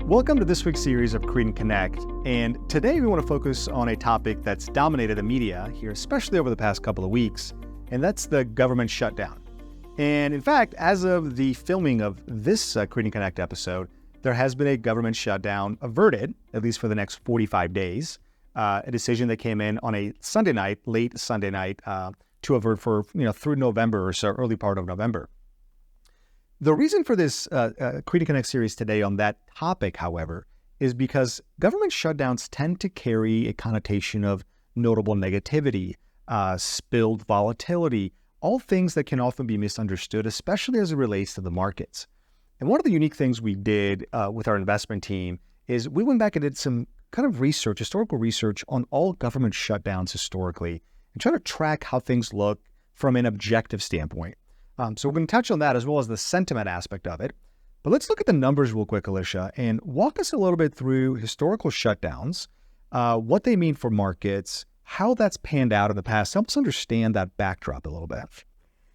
Welcome to this week's series of Credent Connect, and today we want to focus on a topic that's dominated the media here, especially over the past couple of weeks, and that's the government shutdown. And in fact, as of the filming of this Credent Connect episode, there has been a government shutdown averted, at least for the next 45 days, a decision that came in on a Sunday night, late Sunday night, to avert for, through November or so, early part of November. The reason for this Credent Connect series today on that topic, however, is because government shutdowns tend to carry a connotation of notable negativity, spilled volatility, all things that can often be misunderstood, especially as it relates to the markets. And one of the unique things we did with our investment team is we went back and did some kind of research, historical research on all government shutdowns historically, and try to track how things look from an objective standpoint. So we're going to touch on that as well as the sentiment aspect of it. But let's look at the numbers real quick, Alicia, and walk us a little bit through historical shutdowns, what they mean for markets, how that's panned out in the past. Help us understand that backdrop a little bit.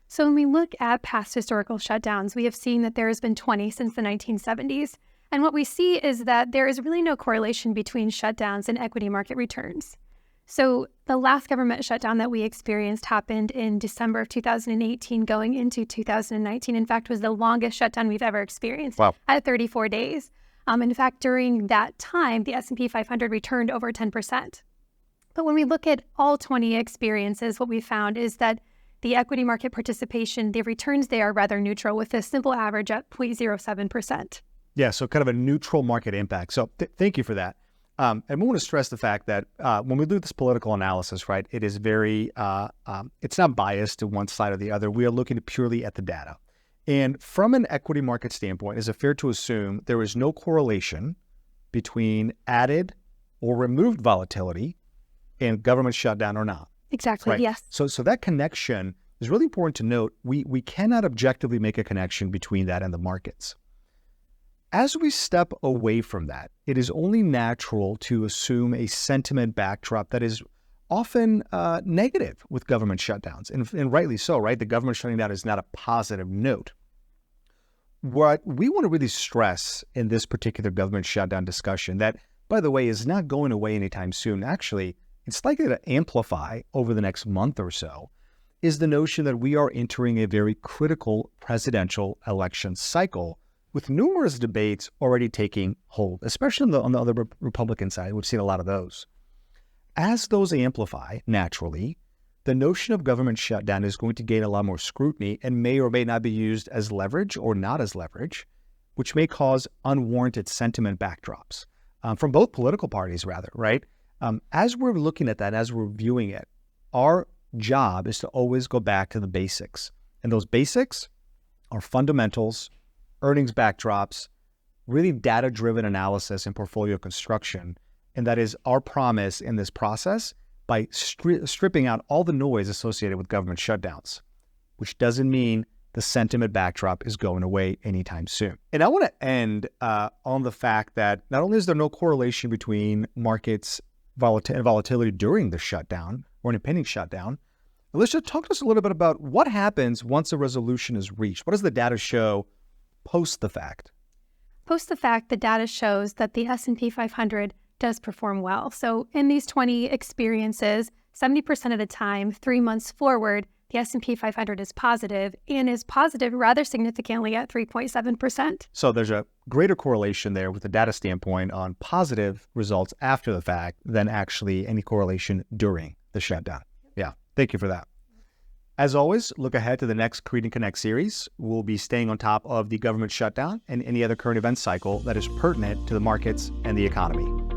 So when we look at past historical shutdowns, we have seen that there has been 20 since the 1970s. And what we see is that there is really no correlation between shutdowns and equity market returns. So the last government shutdown that we experienced happened in December of 2018 going into 2019. In fact, was the longest shutdown we've ever experienced at 34 days. In fact, during that time, the S&P 500 returned over 10%. But when we look at all 20 experiences, what we found is that the equity market participation, the returns there are rather neutral with a simple average at 0.07%. Yeah, so kind of a neutral market impact. So thank you for that. And we want to stress the fact that when we do this political analysis, right, it is very, it's not biased to one side or the other. We are looking purely at the data. And from an equity market standpoint, is it fair to assume there is no correlation between added or removed volatility and government shutdown or not? Exactly, right? Yes. So that connection is really important to note. We cannot objectively make a connection between that and the markets. As we step away from that, it is only natural to assume a sentiment backdrop that is often negative with government shutdowns, and rightly so, right? The government shutting down is not a positive note. What we want to really stress in this particular government shutdown discussion, that, by the way, is not going away anytime soon. Actually, it's likely to amplify over the next month or so, is the notion that we are entering a very critical presidential election cycle with numerous debates already taking hold, especially on the other Republican side. We've seen a lot of those. As those amplify, naturally, the notion of government shutdown is going to gain a lot more scrutiny and may or may not be used as leverage or not as leverage, which may cause unwarranted sentiment backdrops from both political parties, rather, right? As we're looking at that, as we're viewing it, our job is to always go back to the basics. And those basics are fundamentals, earnings backdrops, really data-driven analysis and portfolio construction. And that is our promise in this process by stripping out all the noise associated with government shutdowns, which doesn't mean the sentiment backdrop is going away anytime soon. And I want to end on the fact that not only is there no correlation between markets and volatility during the shutdown or an impending shutdown, Alicia, talk to us a little bit about what happens once a resolution is reached. What does the data show post the fact? Post the fact, the data shows that the S&P 500 does perform well. So in these 20 experiences, 70% of the time, 3 months forward, the S&P 500 is positive and is positive rather significantly at 3.7%. So there's a greater correlation there with the data standpoint on positive results after the fact than actually any correlation during the shutdown. Yeah, thank you for that. As always, look ahead to the next Credent Connect series. We'll be staying on top of the government shutdown and any other current event cycle that is pertinent to the markets and the economy.